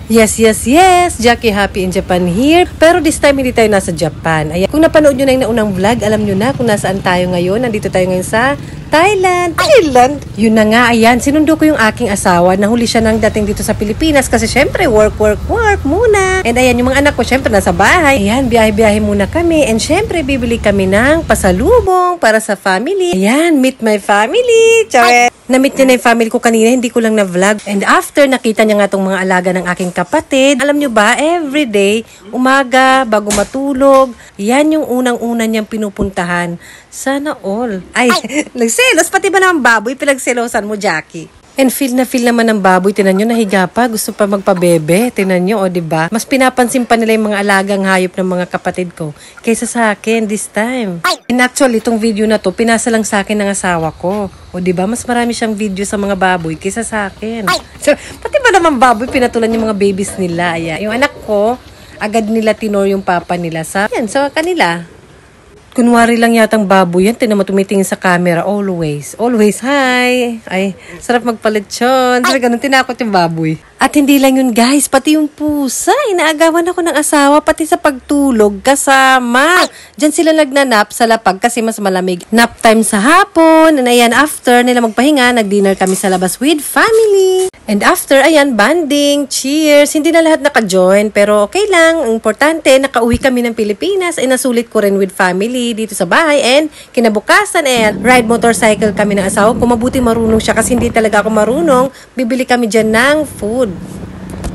Yes, yes, yes! Jackie Happy in Japan here. Pero this time, hindi tayo nasa Japan. Ayan. Kung napanood nyo na yung naunang vlog, alam nyo na kung nasaan tayo ngayon. Nandito tayo ngayon sa Thailand. Thailand! Yun na nga, ayan. Sinundo ko yung aking asawa. Nahuli siya nang dating dito sa Pilipinas kasi syempre, work muna. And ayan, yung mga anak ko, syempre, nasa bahay. Ayan, biyahe-biyahe muna kami. And syempre, bibili kami ng pasalubong para sa family. Ayan, meet my family. Chawe! Na-meet niya na yung family ko kanina, hindi ko lang na-vlog. And after, nakita niya nga itong mga alaga ng aking kapatid. Alam niyo ba, everyday, umaga, bago matulog, yan yung unang-una niyang pinupuntahan. Sana all. Ay, nagselos, pati ba naman baboy, pinagselosan mo, Jackie? And feel naman ng baboy. Tinan nyo, nahiga pa. Gusto pa magpabebe. Tinan nyo, o diba? Mas pinapansin pa nila yung mga alagang hayop ng mga kapatid ko kaysa sa akin this time. And actually, itong video na to, pinasa lang sa akin ng asawa ko. O diba? Mas marami siyang video sa mga baboy kaysa sa akin. So, pati ba naman baboy, pinatulan yung mga babies nila. Ayan. Yung anak ko, agad nila tinor yung papa nila sa kanila. Kunwari lang yatang baboy yan. Tinan mo tumitingin sa camera. Always. Always. Hi. Ay, sarap magpalitsyon. Sarap ganun. Tinakot yung baboy. At hindi lang yun, guys. Pati yung pusa. Inaagawan ako ng asawa. Pati sa pagtulog. Kasama. Diyan sila nagnanap sa lapag kasi mas malamig. Nap time sa hapon. And ayan, after nila magpahinga, nag-dinner kami sa labas with family. And after, ayan, banding, cheers. Hindi na lahat naka-join. Pero okay lang. Ang importante, nakauwi kami ng Pilipinas. Ay nasulit ko rin with family dito sa bahay. And kinabukasan, ride motorcycle kami ng asawa. Kung mabuti marunong siya kasi hindi talaga ako marunong, bibili kami dyan ng food.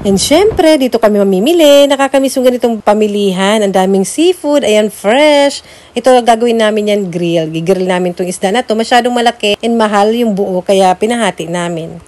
And syempre, dito kami mamimili. Nakakamiss yung ganitong pamilihan. Ang daming seafood. Ayan, fresh. Ito, gagawin namin yan grill. Gigrill namin itong isda na to. Masyadong malaki and mahal yung buo. Kaya pinahati namin.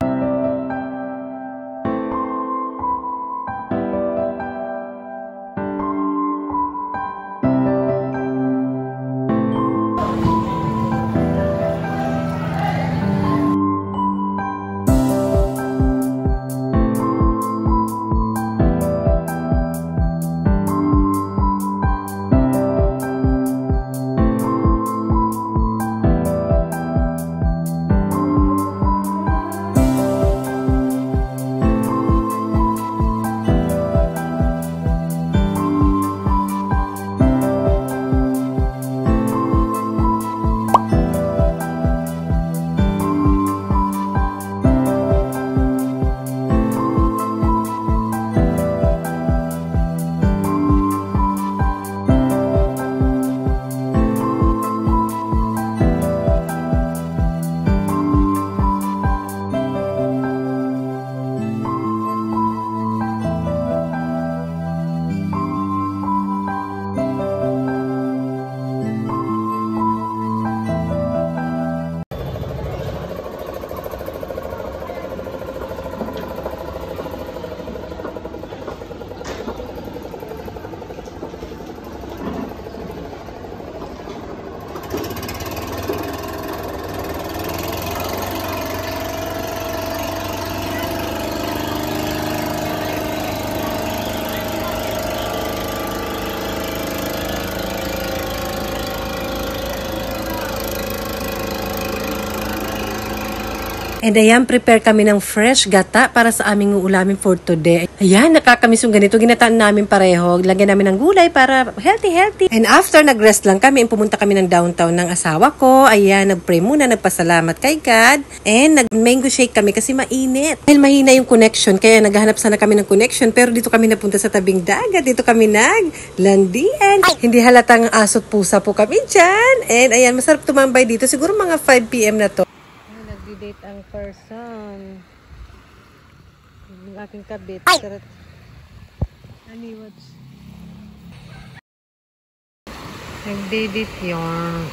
And ayan, prepare kami ng fresh gata para sa aming uulamin for today. Ayan, nakakamiss yung ganito. Ginataan namin pareho. Lagyan namin ng gulay para healthy. And after, nag-rest lang kami. Pumunta kami ng downtown ng asawa ko. Ayan, nag-pray muna, nagpasalamat kay God. And nag-mango shake kami kasi mainit. Dahil mahina yung connection, kaya naghahanap sana kami ng connection. Pero dito kami napunta sa tabing dagat. Dito kami naglandian. Hindi halatang asot pusa po kami dyan. And ayan, masarap tumambay dito. Siguro mga 5 PM na to. Nagdi-date ang person. Yung aking kabit. Aniwats. Nagdi-date yun.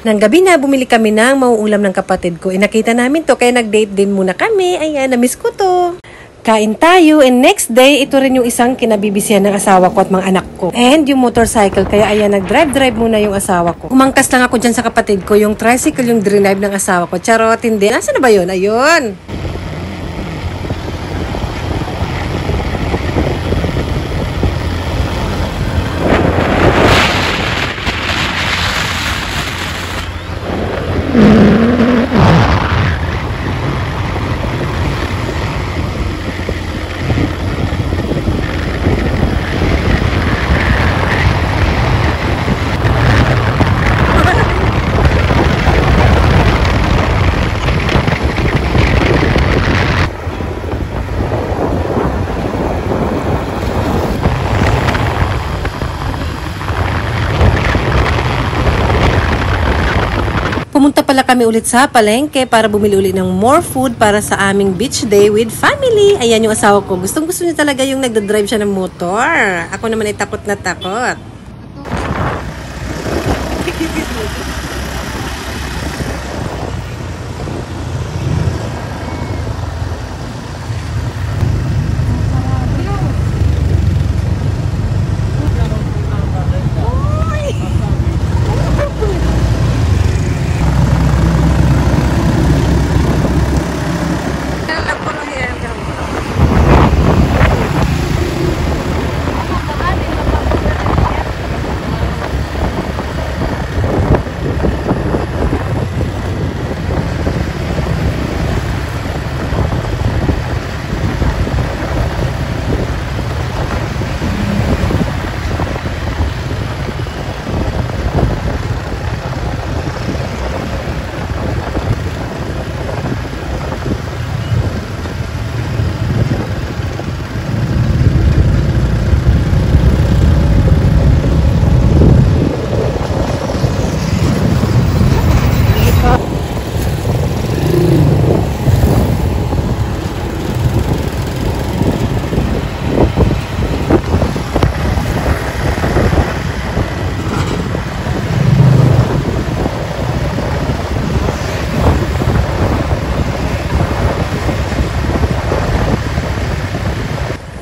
Nang gabi na, bumili kami ng mauulam ng kapatid ko. Nakita namin to, kaya nag-date din muna kami. Ayan, na-miss ko to. Kain tayo, and next day, ito rin yung isang kinabibisihan ng asawa ko at mga anak ko. And yung motorcycle, kaya ayan, nag-drive muna yung asawa ko. Umangkas lang ako dyan sa kapatid ko, yung tricycle yung drive ng asawa ko. Charot, hindi. Nasaan na ba yun? Ayun. Pumunta pala kami ulit sa palengke para bumili ulit ng more food para sa aming beach day with family. Ayan yung asawa ko. Gustong-gusto niya talaga yung nagdadrive siya ng motor. Ako naman ay takot na takot.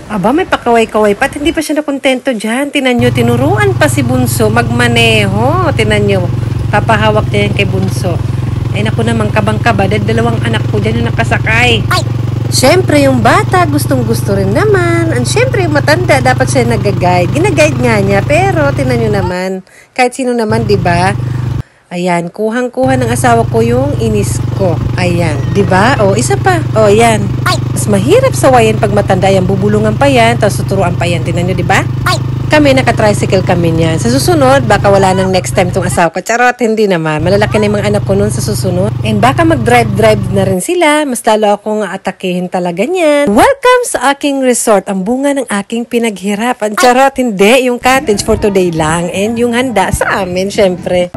Aba, may pakaway-kaway pa. At hindi pa siya nakontento dyan. Tinan nyo, tinuruan pa si Bunso magmaneho. Tinan nyo, papahawak niya yan kay Bunso. Ay naku naman, kabang-kaba. Dahil dalawang anak ko dyan yung nakasakay. Ay! Siyempre, yung bata, gustong-gusto rin naman. And siyempre, yung matanda, dapat siya nag-guide. Gina-guide nga niya. Pero, tinan nyo naman, kahit sino naman, di ba? Ayan, kuhang-kuha ng asawa ko yung inis ko. Ayan, di ba? O, isa pa. O, ayan. Mas mahirap sawayan pag matanda yan. Bubulungan pa yan, tapos tuturuan pa yan. Tinan nyo, di ba? Kami, naka-tricycle kami niyan. Sa susunod, baka wala nang next time tong asawa ko. Charot, hindi naman. Malalaki na yung mga anak ko nun sa susunod. And baka mag-drive na rin sila. Mas lalo akong atakihin talaga niyan. Welcome sa aking resort. Ang bunga ng aking pinaghirapan. Charot, hindi. Yung cottage for today lang. And yung handa sa amin, syempre.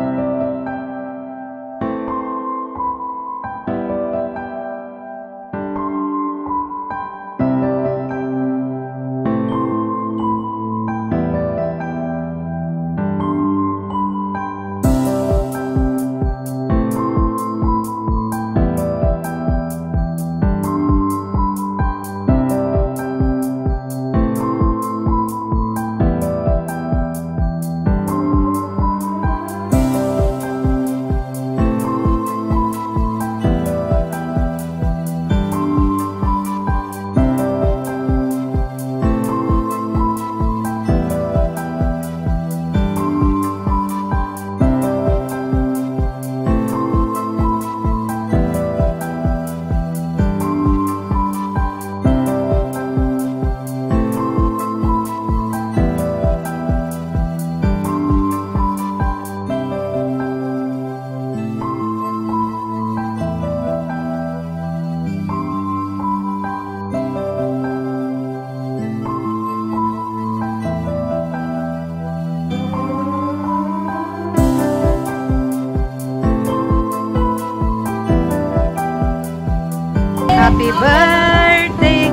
Happy birthday!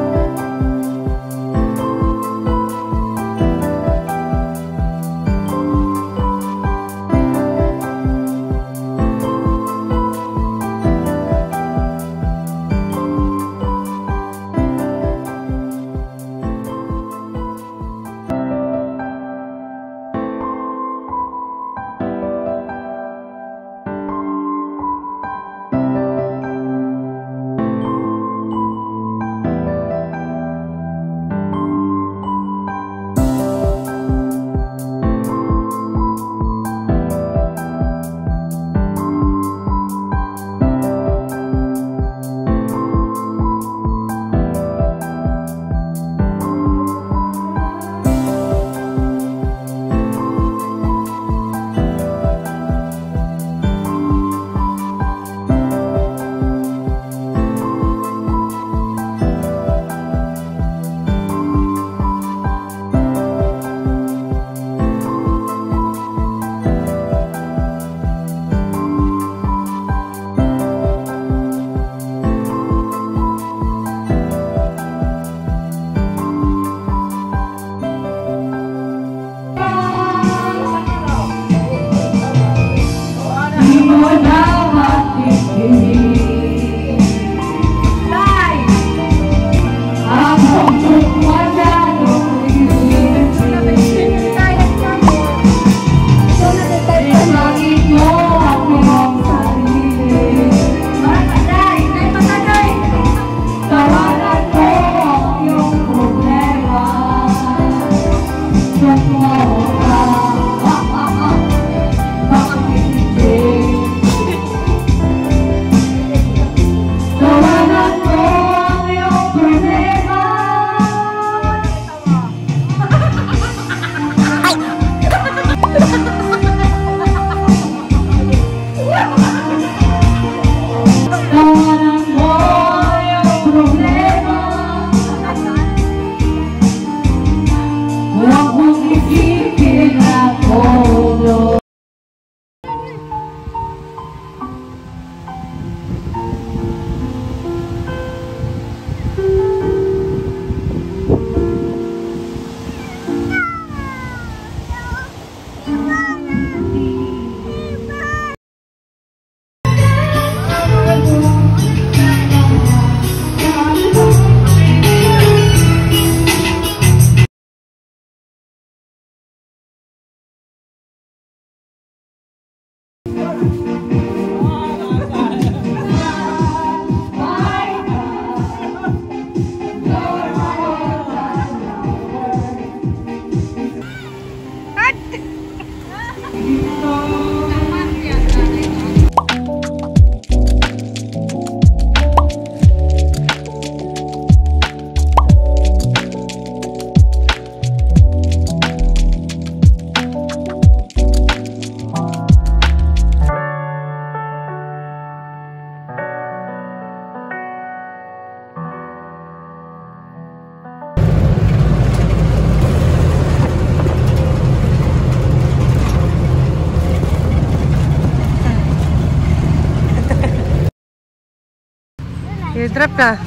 drop ka.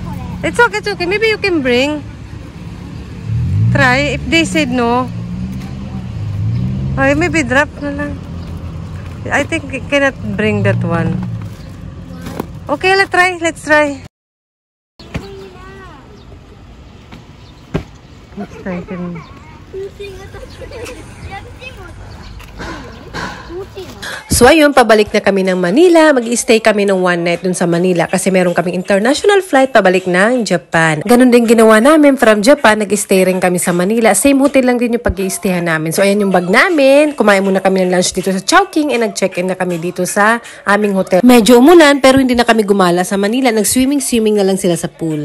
It's okay, it's okay. Maybe you can bring. Try. If they said no. Okay, maybe drop na lang. I think you cannot bring that one. Okay, let's try. Let's try. Let's try. So ayun, pabalik na kami ng Manila. Mag-stay kami ng one night dun sa Manila kasi meron kaming international flight pabalik ng Japan. Ganon din ginawa namin from Japan. Nag-stay rin kami sa Manila. Same hotel lang din yung pag-i-stayhan namin. So ayan yung bag namin. Kumain muna kami ng lunch dito sa Chowking and nag-check-in na kami dito sa aming hotel. Medyo umulan pero hindi na kami gumala sa Manila. Nag-swimming na lang sila sa pool.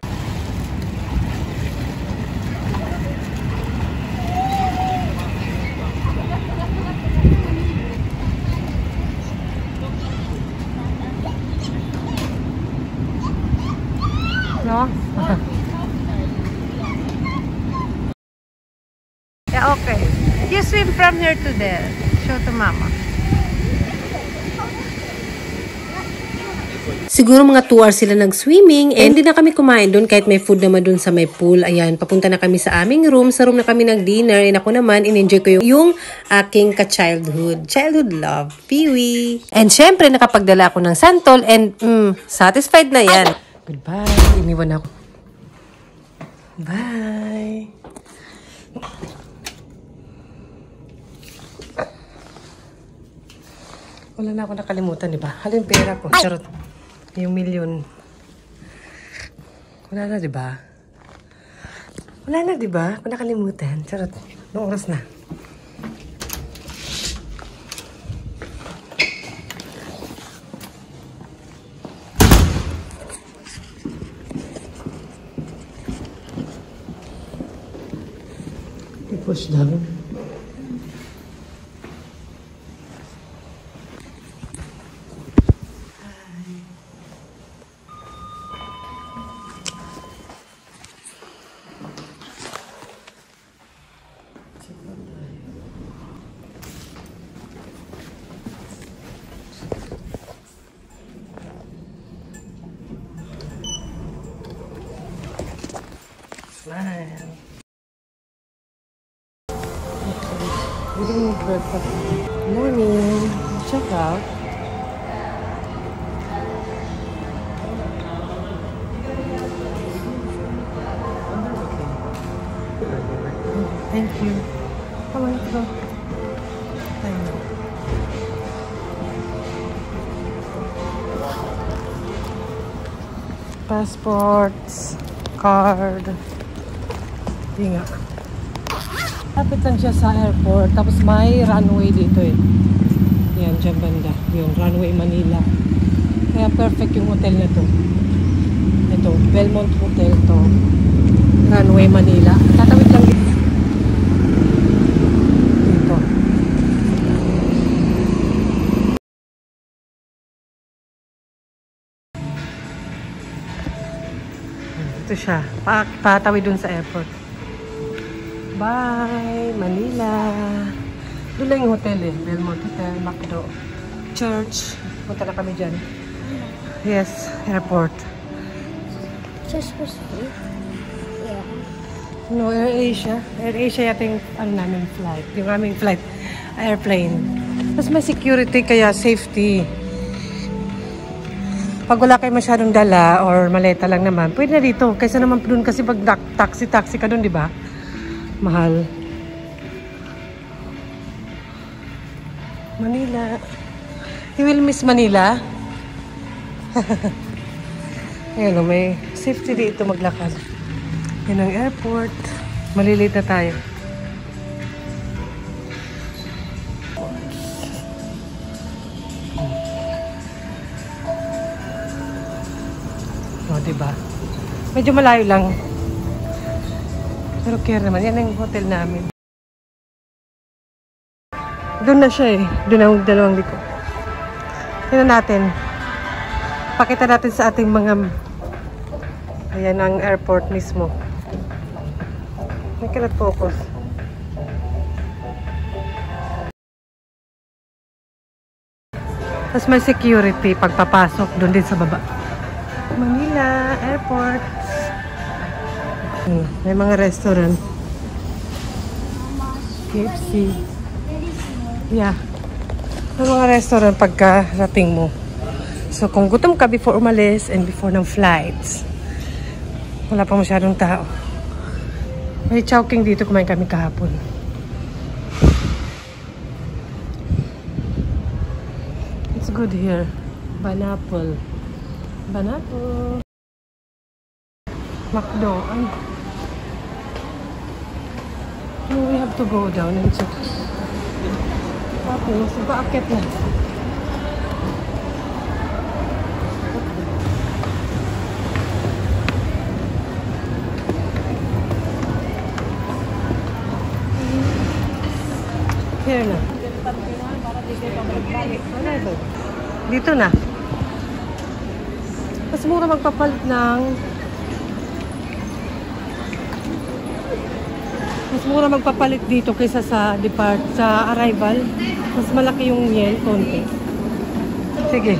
No? Yeah, okay. You swim from here to there. Show to mama. Siguro mga 2 hours sila nag-swimming and hindi na kami kumain doon kahit may food naman doon sa may pool. Ayan, papunta na kami sa aming room. Sa room na kami nag-dinner and ako naman, in-enjoy ko yung aking ka-childhood. Childhood love. Peewee. And syempre, nakapagdala ako ng santol and satisfied na yan. Goodbye. Iniwan ako. Bye. Wala na ako nakalimutan, di ba? Halin pera ko. Charot. Yung milyon. Wala na, di ba? Wala na, di ba? Kung nakalimutan. Charot. Noong oras na. Push down. Smile. We didn't need breakfast. Morning. Check out. Thank you. Come on, let's go. I know. Passports, card. Hindi nga. Lapit lang siya sa airport. Tapos may runway dito eh. Yan, dyan banda. Yung runway Manila. Kaya perfect yung hotel na to. Ito, Belmont Hotel to. Runway Manila. Tatawid lang dito. Dito. Ito siya. Patawid dun sa airport. Bye, Manila. Doon lang yung hotel eh. Belmont Hotel, Macdo. Church. Punta na kami dyan. Yes, airport. Just for free? Yeah. No, AirAsia. AirAsia yata yung namin flight. Yung aming flight. Airplane. Tapos may security kaya safety. Pag wala kayo masyadong dala or maleta lang naman, pwede na dito. Kaysa naman doon kasi pag taxi ka doon, di ba? Mahal. Manila. You will miss Manila? Ayan o, may safety dito maglakad. Yan ang airport. Malilate na tayo. O, diba? Medyo malayo lang. Pero care naman. Yan ang hotel namin. Doon na siya eh. Doon ang dalawang liko. Tignan natin. Pakita natin sa ating mga... Ayan ang airport mismo. I cannot focus. Tapos may security pagpapasok doon din sa baba. Manila Airport. May mga restaurant. KFC. Yeah. May mga restaurant pagka-rating mo. So, kung gutom ka before umalis and before ng flights, wala pa masyadong tao. May Chowking dito, kumain kami kahapon. It's good here. Banapple. Banapple. McDo. Ay. No, we have to go down and check. Tapos, paakit na. Here na. Dito na. Mas mura magpapalit ng dito kaysa sa sa arrival. Mas malaki yung yen, konti. Sige.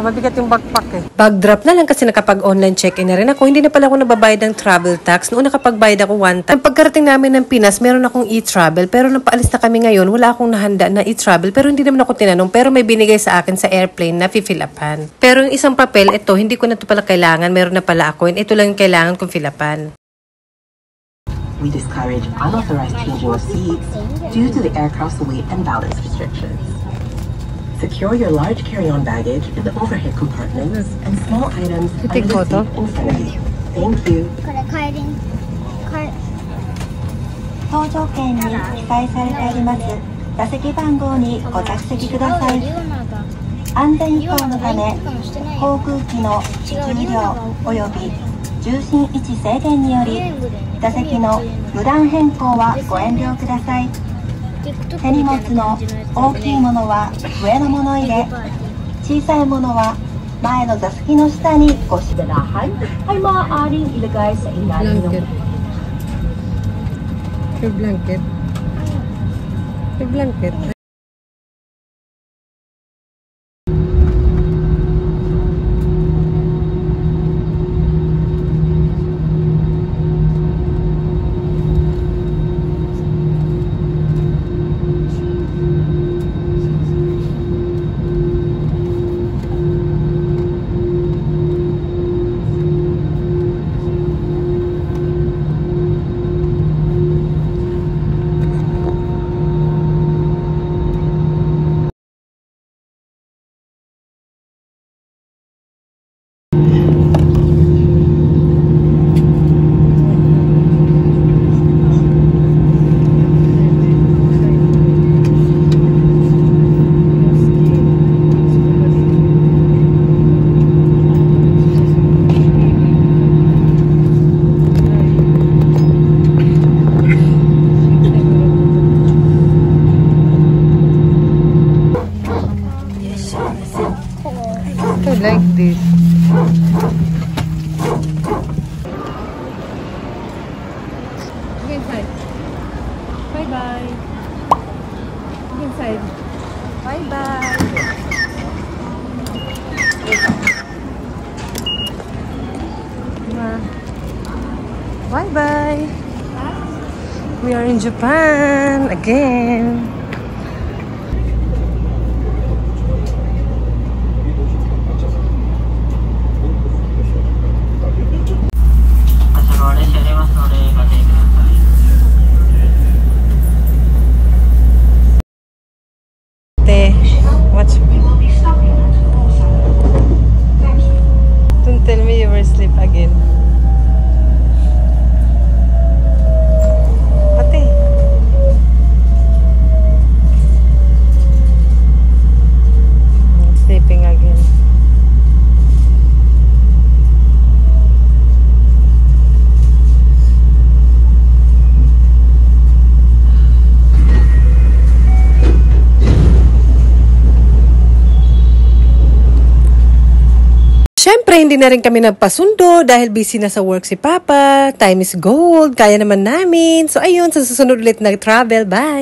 Mabigat yung backpack eh. Bag-drop na lang kasi nakapag-online check-in na rin ako. Hindi na pala ako nababayad ng travel tax. Noon nakapagbayad ako one time. Pagkarating namin ng Pinas, meron akong e-travel. Pero nang paalis na kami ngayon, wala akong nahanda na e-travel. Pero hindi naman ako tinanong. Pero may binigay sa akin sa airplane na fill-upan. Pero yung isang papel, ito, hindi ko na ito pala kailangan. Meron na pala ako. Ito lang yung kailangan kong fill-upan. We discourage unauthorized changing of seats due to the aircraft's weight and balance restrictions. Secure your large carry-on baggage in the overhead compartments and small items under the seat in front of you. Thank you. これ帰り搭乗券に記載されてあります座席番号にご着席ください。安全飛行のため航空機の機量および重心位置制限により座席の無断変更はご遠慮ください。手荷物の大きいものは上の物入れ、小さいものは前の座席の下にごDalahan ay maaaring ilagay sa ilalim ng Your blanket. Your blanket. Like this. Go inside. Bye bye. Go inside. Bye bye. Bye bye. We are in Japan again. Don't tell me you were asleep again. Ate. Sleeping again. Siyempre, hindi na rin kami nagpasundo dahil busy na sa work si Papa. Time is gold. Kaya naman namin. So, ayun, sa susunod ulit na travel. Bye!